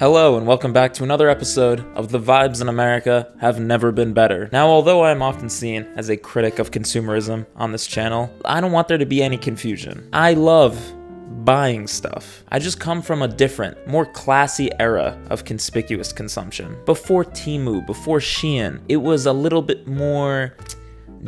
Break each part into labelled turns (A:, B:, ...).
A: Hello and welcome back to another episode of The Vibes in America Have Never Been Better. Now, although I am often seen as a critic of consumerism on this channel, I don't want there to be any confusion. I love buying stuff. I just come from a different, more classy era of conspicuous consumption. Before Temu, before Shein, it was a little bit more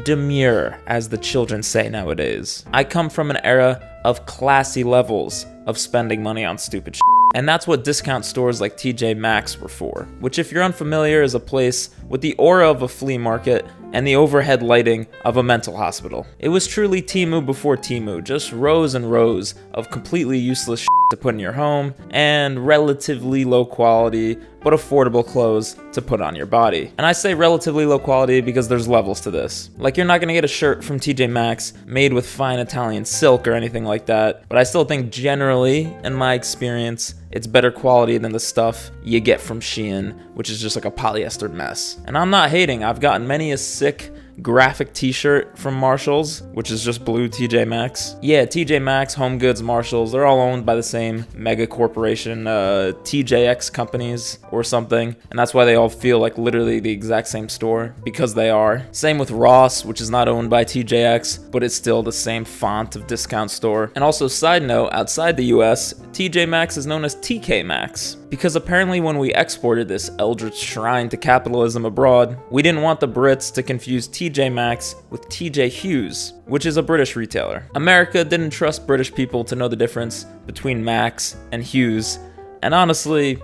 A: demure, as the children say nowadays. I come from an era of classy levels of spending money on stupid shit. And that's what discount stores like TJ Maxx were for, which, if you're unfamiliar, is a place with the aura of a flea market and the overhead lighting of a mental hospital. It was truly Temu before Temu, just rows and rows of completely useless shit to put in your home and relatively low quality but affordable clothes to put on your body. And I say relatively low quality because there's levels to this. Like, you're not gonna get a shirt from TJ Maxx made with fine Italian silk or anything like that, but I still think generally, in my experience, it's better quality than the stuff you get from Shein, which is just like a polyester mess. And I'm not hating, I've gotten many a sick graphic t-shirt from Marshall's, which is just blue TJ Maxx. Yeah, TJ Maxx, Home Goods, Marshall's, they're all owned by the same mega corporation, TJX companies or something, and that's why they all feel like literally the exact same store, because they are. Same with Ross, which is not owned by TJX, but it's still the same font of discount store. And also, side note, outside the US, TJ Maxx is known as TK Maxx, because apparently when we exported this eldritch shrine to capitalism abroad, we didn't want the Brits to confuse TJ Maxx with TJ Hughes, which is a British retailer. America didn't trust British people to know the difference between Maxx and Hughes, and honestly,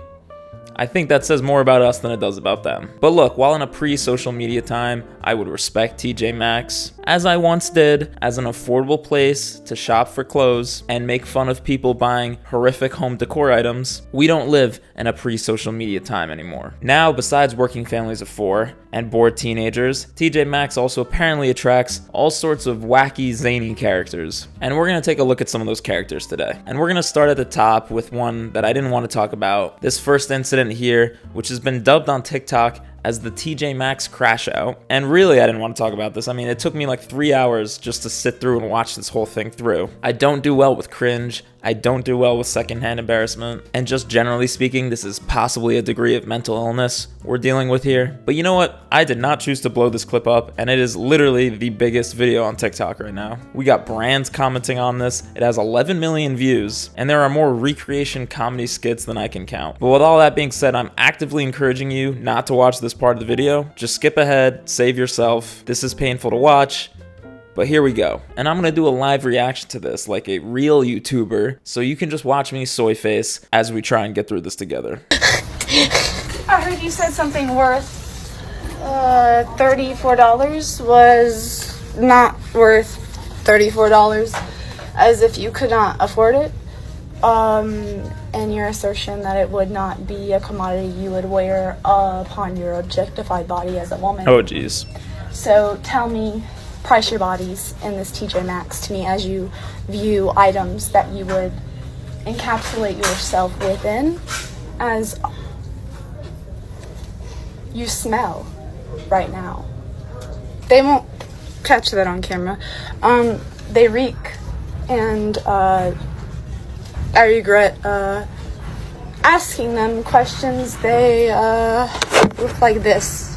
A: I think that says more about us than it does about them. But look, while in a pre-social media time, I would respect TJ Maxx, as I once did, as an affordable place to shop for clothes and make fun of people buying horrific home decor items, we don't live in a pre-social media time anymore. Now, besides working families of 4 and bored teenagers, TJ Maxx also apparently attracts all sorts of wacky, zany characters. And we're gonna take a look at some of those characters today. And we're gonna start at the top with one that I didn't want to talk about. This first incident here, which has been dubbed on TikTok as the TJ Maxx crash out. And really, I didn't want to talk about this. I mean, it took me like 3 hours just to sit through and watch this whole thing through. I don't do well with cringe. I don't do well with secondhand embarrassment. And just generally speaking, this is possibly a degree of mental illness we're dealing with here. But you know what? I did not choose to blow this clip up, and it is literally the biggest video on TikTok right now. We got brands commenting on this. It has 11 million views, and there are more recreation comedy skits than I can count. But with all that being said, I'm actively encouraging you not to watch this part of the video. Just skip ahead, save yourself. This is painful to watch. But here we go. And I'm gonna do a live reaction to this like a real YouTuber, so you can just watch me soy face as we try and get through this together.
B: I heard you said something worth $34 was not worth $34, as if you could not afford it. And your assertion that it would not be a commodity you would wear upon your objectified body as a woman.
A: Oh geez.
B: So tell me, price your bodies in this TJ Maxx to me as you view items that you would encapsulate yourself within, as you smell right now. They won't catch that on camera. They reek, and I regret asking them questions. They look like this.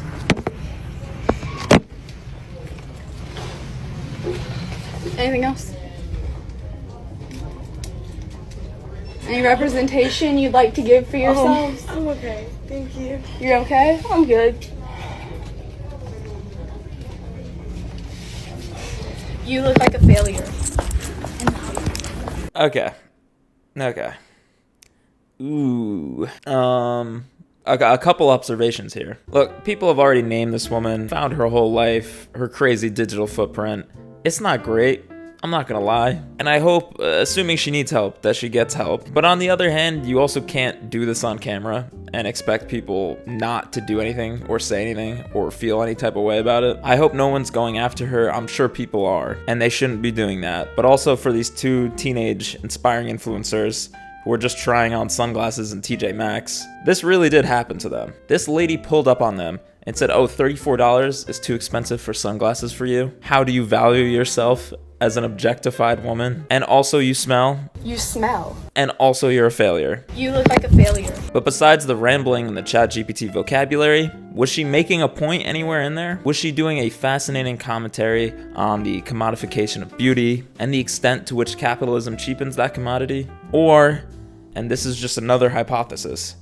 B: Anything else? Any representation you'd like to give for yourselves?
C: I'm okay. Thank you.
B: You're okay? I'm good. You look like a failure.
A: Okay. Ooh. A couple observations here. Look, people have already named this woman, found her whole life, her crazy digital footprint. It's not great, I'm not gonna lie. And I hope, assuming she needs help, that she gets help. But on the other hand, you also can't do this on camera and expect people not to do anything or say anything or feel any type of way about it. I hope no one's going after her. I'm sure people are, and they shouldn't be doing that. But also for these two teenage inspiring influencers who were just trying on sunglasses in TJ Maxx. This really did happen to them. This lady pulled up on them and said, oh, $34 is too expensive for sunglasses for you? How do you value yourself as an objectified woman? And also you smell?
B: You smell.
A: And also you're a failure.
B: You look like a failure.
A: But besides the rambling and the ChatGPT vocabulary, was she making a point anywhere in there? Was she doing a fascinating commentary on the commodification of beauty and the extent to which capitalism cheapens that commodity? Or, and this is just another hypothesis,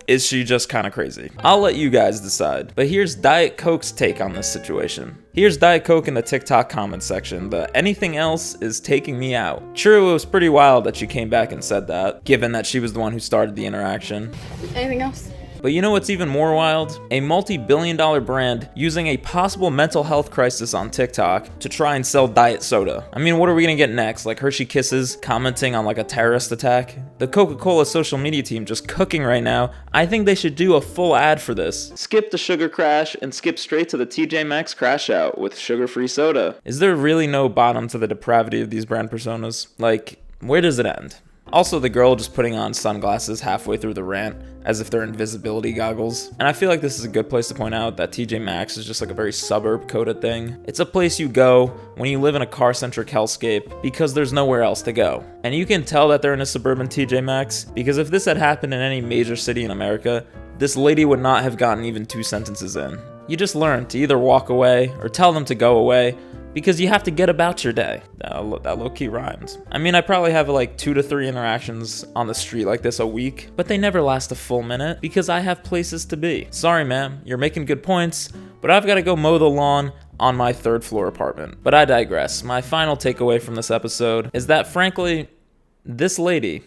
A: is she just kind of crazy? I'll let you guys decide. But here's Diet Coke's take on this situation. Here's Diet Coke in the TikTok comments section. The anything else is taking me out. True, it was pretty wild that she came back and said that, given that she was the one who started the interaction.
B: Anything else?
A: But you know what's even more wild? A multi-billion-dollar brand using a possible mental health crisis on TikTok to try and sell diet soda. I mean, what are we gonna get next? Like Hershey Kisses commenting on like a terrorist attack? The Coca-Cola social media team just cooking right now. I think they should do a full ad for this. Skip the sugar crash and skip straight to the TJ Maxx crash out with sugar-free soda. Is there really no bottom to the depravity of these brand personas? Like, where does it end? Also, the girl just putting on sunglasses halfway through the rant as if they're invisibility goggles. And I feel like this is a good place to point out that TJ Maxx is just like a very suburb-coded thing. It's a place you go when you live in a car-centric hellscape because there's nowhere else to go. And you can tell that they're in a suburban TJ Maxx because if this had happened in any major city in America, this lady would not have gotten even 2 sentences in. You just learn to either walk away or tell them to go away, because you have to get about your day. That low-key rhymes. I mean, I probably have like 2 to 3 interactions on the street like this a week, but they never last a full minute because I have places to be. Sorry, ma'am, you're making good points, but I've got to go mow the lawn on my 3rd floor apartment. But I digress. My final takeaway from this episode is that, frankly, this lady,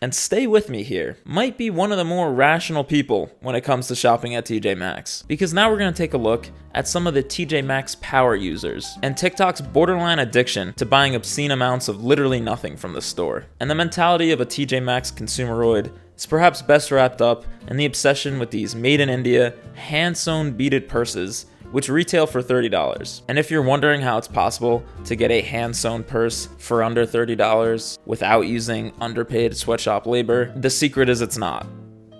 A: and stay with me here, might be one of the more rational people when it comes to shopping at TJ Maxx. Because now we're going to take a look at some of the TJ Maxx power users and TikTok's borderline addiction to buying obscene amounts of literally nothing from the store. And the mentality of a TJ Maxx consumeroid is perhaps best wrapped up in the obsession with these made in India, hand-sewn beaded purses which retail for $30. And if you're wondering how it's possible to get a hand-sewn purse for under $30 without using underpaid sweatshop labor, the secret is it's not.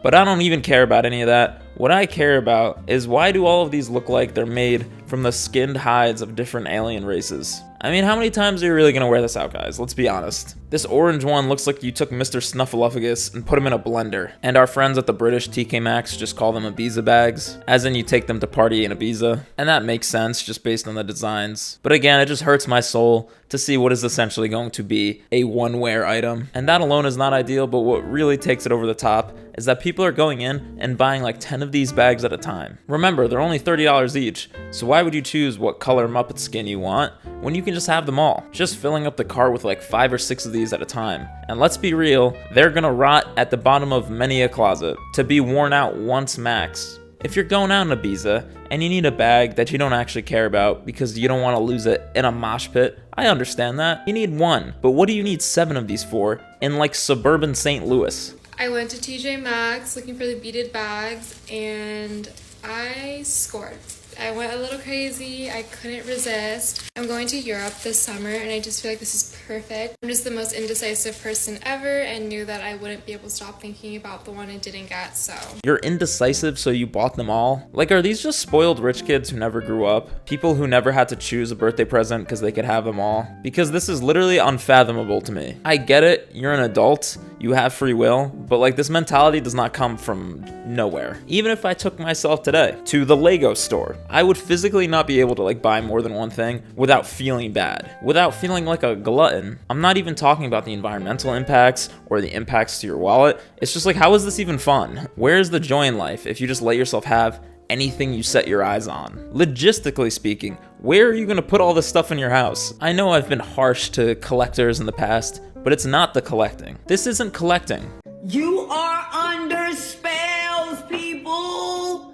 A: But I don't even care about any of that. What I care about is why do all of these look like they're made from the skinned hides of different alien races? I mean, how many times are you really gonna wear this out, guys? Let's be honest. This orange one looks like you took Mr. Snuffleupagus and put him in a blender. And our friends at the British TK Maxx just call them Ibiza bags, as in you take them to party in Ibiza. And that makes sense just based on the designs. But again, it just hurts my soul to see what is essentially going to be a one-wear item. And that alone is not ideal, but what really takes it over the top is that people are going in and buying like 10 of these bags at a time. Remember, they're only $30 each, so why would you choose what color Muppet skin you want when you can just have them all? Just filling up the cart with like 5 or 6 of these at a time. And let's be real, they're gonna rot at the bottom of many a closet to be worn out once max. If you're going out in Ibiza and you need a bag that you don't actually care about because you don't want to lose it in a mosh pit, I understand that. You need one, but what do you need 7 of these for in like suburban St. Louis?
C: I went to TJ Maxx looking for the beaded bags and I scored. I went a little crazy. I couldn't resist. I'm going to Europe this summer and I just feel like this is perfect. I'm just the most indecisive person ever and knew that I wouldn't be able to stop thinking about the one I didn't get, so.
A: You're indecisive, so you bought them all? Like, are these just spoiled rich kids who never grew up? People who never had to choose a birthday present because they could have them all? Because this is literally unfathomable to me. I get it, you're an adult, you have free will, but like this mentality does not come from nowhere. Even if I took myself today to the Lego store, I would physically not be able to like buy more than one thing without feeling bad, without feeling like a glutton. I'm not even talking about the environmental impacts or the impacts to your wallet. It's just like, how is this even fun? Where's the joy in life if you just let yourself have anything you set your eyes on? Logistically speaking, where are you gonna put all this stuff in your house? I know I've been harsh to collectors in the past, but it's not the collecting. This isn't collecting.
D: You are under spells, people.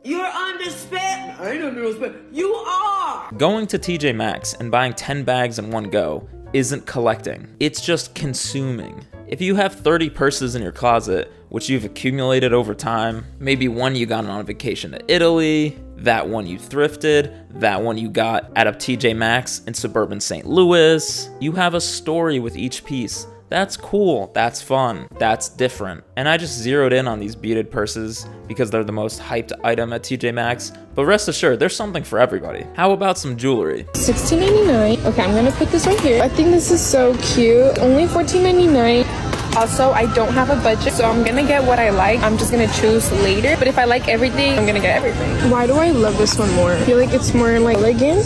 D: You're under spell. I ain't under no spell. You are.
A: Going to TJ Maxx and buying 10 bags in one go isn't collecting. It's just consuming. If you have 30 purses in your closet, which you've accumulated over time, maybe one you got on a vacation to Italy, that one you thrifted, that one you got at a TJ Maxx in suburban St. Louis, you have a story with each piece. That's cool, that's fun, that's different. And I just zeroed in on these beaded purses because they're the most hyped item at TJ Maxx, but rest assured, there's something for everybody. How about some jewelry?
E: $16.99. Okay, I'm gonna put this right here. I think this is so cute. Only $14.99. Also, I don't have a budget, so I'm gonna get what I like. I'm just gonna choose later, but if I like everything, I'm gonna get everything. Why do I love this one more? I feel like it's more like elegant.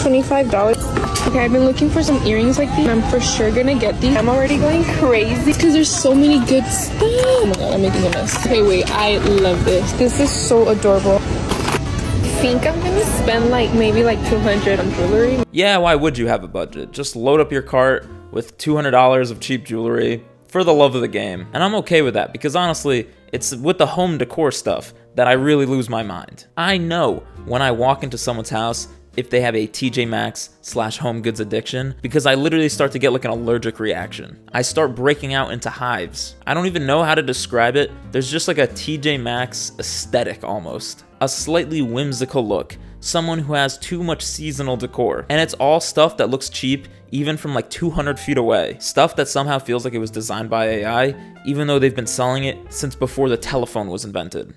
E: $25. Okay, I've been looking for some earrings like these. I'm for sure gonna get these. I'm already going crazy because there's so many good stuff. Oh my god, I'm making a mess. Okay, wait, I love this. This is so adorable. I think I'm gonna spend maybe $200 on jewelry.
A: Yeah, why would you have a budget? Just load up your cart with $200 of cheap jewelry for the love of the game. And I'm okay with that because honestly, it's with the home decor stuff that I really lose my mind. I know when I walk into someone's house if they have a TJ Maxx / home goods addiction because I literally start to get like an allergic reaction. I start breaking out into hives. I don't even know how to describe it. There's just like a TJ Maxx aesthetic almost. A slightly whimsical look. Someone who has too much seasonal decor. And it's all stuff that looks cheap even from like 200 feet away. Stuff that somehow feels like it was designed by AI, even though they've been selling it since before the telephone was invented.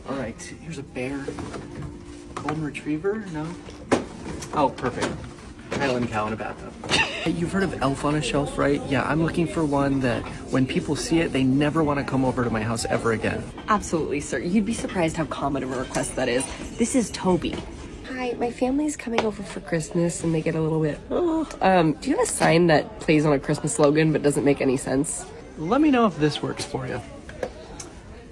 F: All right, here's a bear. Golden retriever? No? Oh, perfect. Highland cow in a bathtub. You've heard of elf on a shelf, right? Yeah, I'm looking for one that when people see it, they never want to come over to my house ever again.
G: Absolutely, sir. You'd be surprised how common of a request that is. This is Toby. Hi, my family's coming over for Christmas and they get a little bit, do you have a sign that plays on a Christmas slogan but doesn't make any sense?
F: Let me know if this works for you.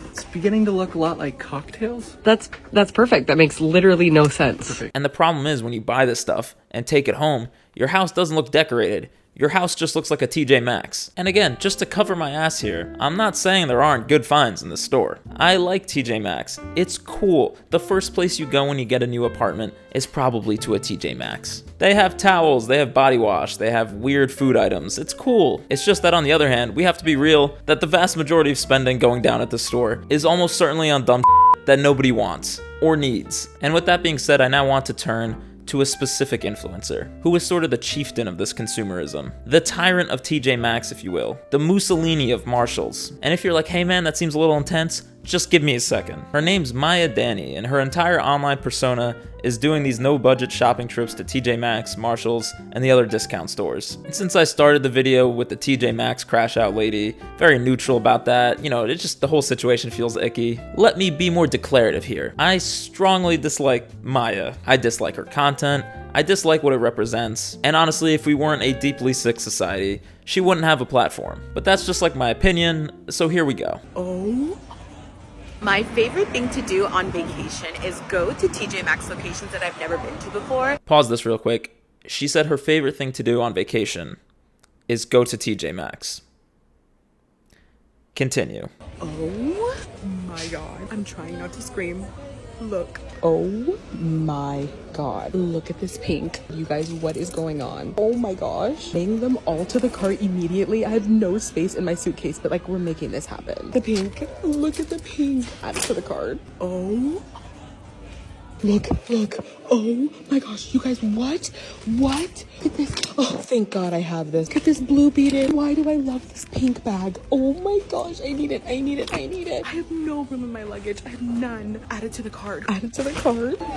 F: It's beginning to look a lot like cocktails.
G: That's perfect. That makes literally no sense.
F: Perfect.
A: And the problem is when you buy this stuff and take it home, your house doesn't look decorated. Your house just looks like a TJ Maxx. And again, just to cover my ass here, I'm not saying there aren't good finds in the store. I like TJ Maxx. It's cool. The first place you go when you get a new apartment is probably to a TJ Maxx. They have towels, they have body wash, they have weird food items. It's cool. It's just that on the other hand, we have to be real that the vast majority of spending going down at the store is almost certainly on dumb that nobody wants or needs. And with that being said, I now want to turn to a specific influencer, who is sort of the chieftain of this consumerism. The tyrant of TJ Maxx, if you will. The Mussolini of Marshalls. And if you're like, hey man, that seems a little intense, just give me a second. Her name's Maya Danny, and her entire online persona is doing these no-budget shopping trips to TJ Maxx, Marshalls, and the other discount stores. And since I started the video with the TJ Maxx crash out lady, very neutral about that, you know, it's just the whole situation feels icky. Let me be more declarative here. I strongly dislike Maya. I dislike her content. I dislike what it represents. And honestly, if we weren't a deeply sick society, she wouldn't have a platform. But that's just like my opinion, so here we go.
H: Oh. My favorite thing to do on vacation is go to TJ Maxx locations that I've never been to before.
A: Pause this real quick. She said her favorite thing to do on vacation is go to TJ Maxx. Continue.
H: Oh my god. I'm trying not to scream. Look.
E: Oh my god. Look at this pink. You guys, what is going on? Oh my gosh. Bring them all to the cart immediately. I have no space in my suitcase, but like we're making this happen. The pink. Look at the pink. Add it to the cart. Oh. Look. Oh my gosh, you guys, what? Look at this. Oh, thank God I have this. Look at this blue beaded. Why do I love this pink bag? Oh my gosh, I need it. I have no room in my luggage. I have none. Add it to the cart.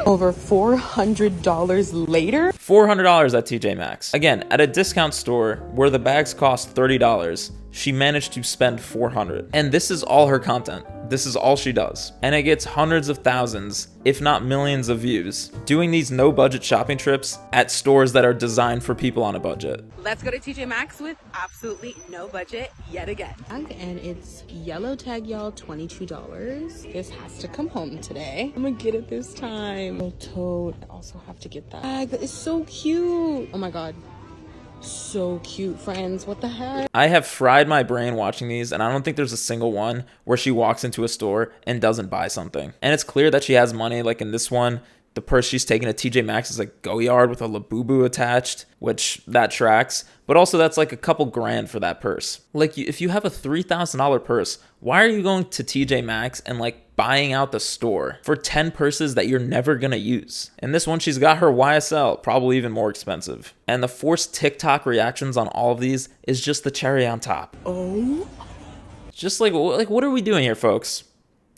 E: Over $400 later.
A: $400 at TJ Maxx. Again, at a discount store where the bags cost $30, she managed to spend $400. And this is all her content. This is all she does. And it gets hundreds of thousands, if not millions of views, doing these no-budget shopping trips at stores that are designed for people on a budget.
H: Let's go to TJ Maxx with absolutely no budget yet again.
E: And it's yellow tag, y'all, $22. This has to come home today. I'm gonna get it this time. Little tote. I also have to get that bag. That is so cute. Oh my god. So cute, friends. What the heck?
A: I have fried my brain watching these, and I don't think there's a single one where she walks into a store and doesn't buy something. And it's clear that she has money, like in this one, The purse she's taking to TJ Maxx is like Goyard with a Labubu attached, which that tracks. But also that's like a couple grand for that purse. Like if you have a $3,000 purse, why are you going to TJ Maxx and like buying out the store for 10 purses that you're never gonna use? And this one, she's got her YSL, probably even more expensive. And the forced TikTok reactions on all of these is just the cherry on top.
E: Oh.
A: Just like what are we doing here, folks?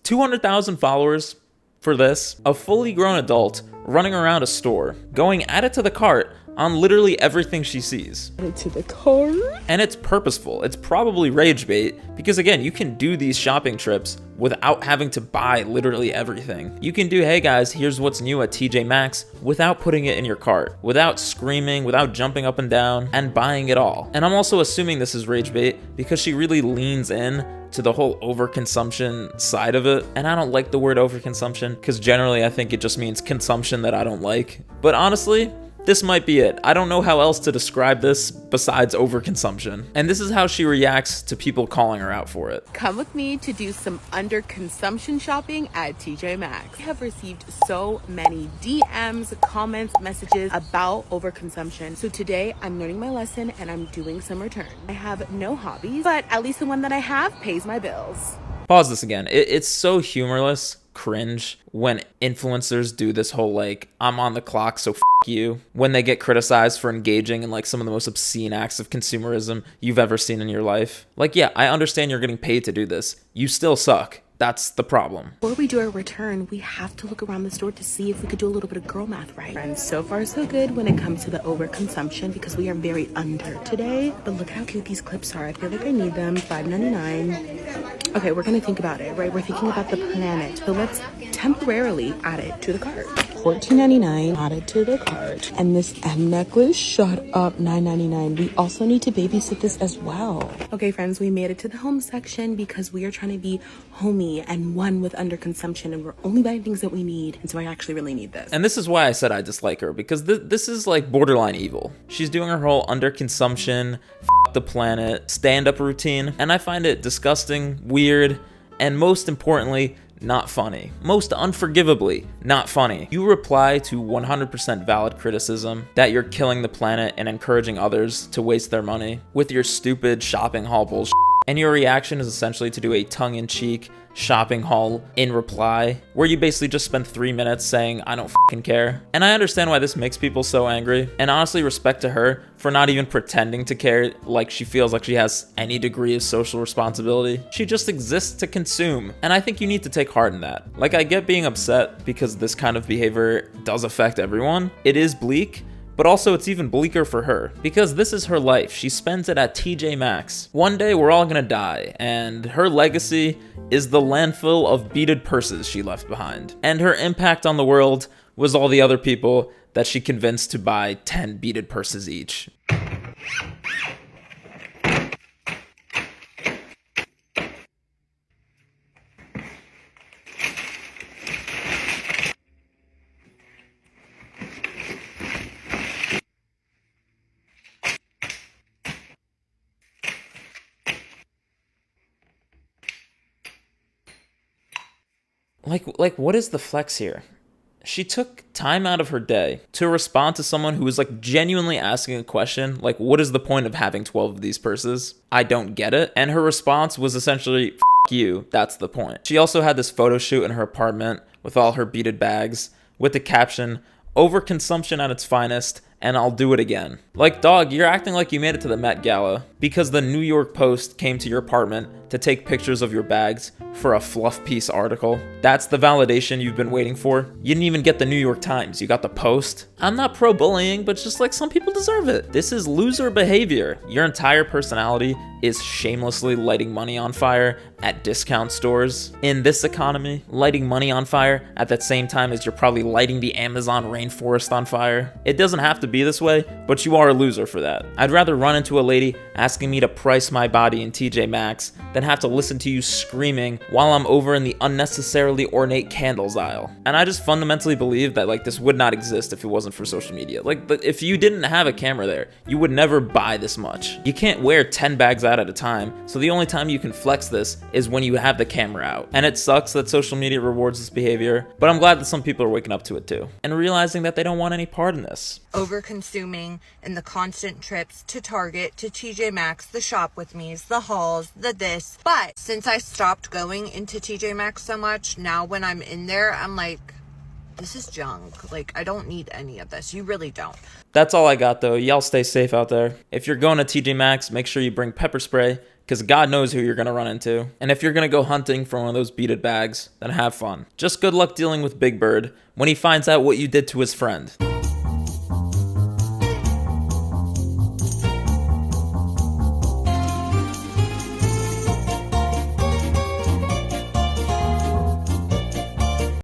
A: 200,000 followers for this. A fully grown adult running around a store, going add it to the cart on literally everything she sees.
E: Add it to the cart.
A: And it's purposeful. It's probably rage bait because again, you can do these shopping trips without having to buy literally everything. You can do, hey guys, here's what's new at TJ Maxx without putting it in your cart, without screaming, without jumping up and down and buying it all. And I'm also assuming this is rage bait because she really leans in to the whole overconsumption side of it. And I don't like the word overconsumption because generally I think it just means consumption that I don't like. But honestly, this might be it. I don't know how else to describe this besides overconsumption. And this is how she reacts to people calling her out for it.
H: Come with me to do some under-consumption shopping at TJ Maxx. I have received so many DMs, comments, messages about overconsumption. So today I'm learning my lesson and I'm doing some return. I have no hobbies, but at least the one that I have pays my bills.
A: Pause this again. It's so humorless, cringe, when influencers do this whole like, I'm on the clock, so you, when they get criticized for engaging in like some of the most obscene acts of consumerism you've ever seen in your life. Like, yeah, I understand you're getting paid to do this. You still suck. That's the problem.
E: Before we do our return, we have to look around the store to see if we could do a little bit of girl math right. Friends, so far so good when it comes to the overconsumption because we are very under today. But look how cute these clips are. I feel like I need them. $5.99. Okay, we're gonna think about it, right? We're thinking about the planet, but let's temporarily add it to the cart. $14.99 added to the cart. And this M necklace, shut up, $9.99. We also need to babysit this as well. Okay, friends, we made it to the home section because we are trying to be homey and one with underconsumption, and we're only buying things that we need. And so I actually really need this.
A: And this is why I said I dislike her, because this is like borderline evil. She's doing her whole underconsumption, the planet, stand-up routine, and I find it disgusting, weird, and most importantly, not funny. Most unforgivably, not funny. You reply to 100% valid criticism that you're killing the planet and encouraging others to waste their money with your stupid shopping haul bullshit. And your reaction is essentially to do a tongue-in-cheek shopping haul in reply, where you basically just spend 3 minutes saying, I don't fucking care. And I understand why this makes people so angry, and honestly respect to her for not even pretending to care like she feels like she has any degree of social responsibility. She just exists to consume, and I think you need to take heart in that. Like, I get being upset because this kind of behavior does affect everyone. It is bleak, but also it's even bleaker for her because this is her life. She spends it at TJ Maxx. One day we're all gonna die, and her legacy is the landfill of beaded purses she left behind. And her impact on the world was all the other people that she convinced to buy 10 beaded purses each. Like, what is the flex here? She took time out of her day to respond to someone who was like genuinely asking a question, like, what is the point of having 12 of these purses? I don't get it. And her response was essentially, F you, that's the point. She also had this photo shoot in her apartment with all her beaded bags with the caption, overconsumption at its finest, and I'll do it again. Like, dog, you're acting like you made it to the Met Gala because the New York Post came to your apartment to take pictures of your bags for a fluff piece article. That's the validation you've been waiting for. You didn't even get the New York Times, you got the Post. I'm not pro-bullying, but just like some people deserve it. This is loser behavior. Your entire personality is shamelessly lighting money on fire at discount stores. In this economy, lighting money on fire at that same time as you're probably lighting the Amazon rainforest on fire. It doesn't have to be this way, but you are a loser for that. I'd rather run into a lady asking me to price my body in TJ Maxx than have to listen to you screaming while I'm over in the unnecessarily ornate candles aisle. And I just fundamentally believe that like this would not exist if it wasn't for social media. Like, but if you didn't have a camera there, you would never buy this much. You can't wear 10 bags out at a time, so the only time you can flex this is when you have the camera out. And it sucks that social media rewards this behavior, but I'm glad that some people are waking up to it too, and realizing that they don't want any part in this.
I: Over-consuming and the constant trips to Target, to TJ Maxx, the shop with me's, the hauls, the this. But since I stopped going into TJ Maxx so much, now when I'm in there, I'm like, this is junk. Like, I don't need any of this. You really don't.
A: That's all I got though. Y'all stay safe out there. If you're going to TJ Maxx, make sure you bring pepper spray, because God knows who you're going to run into. And if you're going to go hunting for one of those beaded bags, then have fun. Just good luck dealing with Big Bird when he finds out what you did to his friend.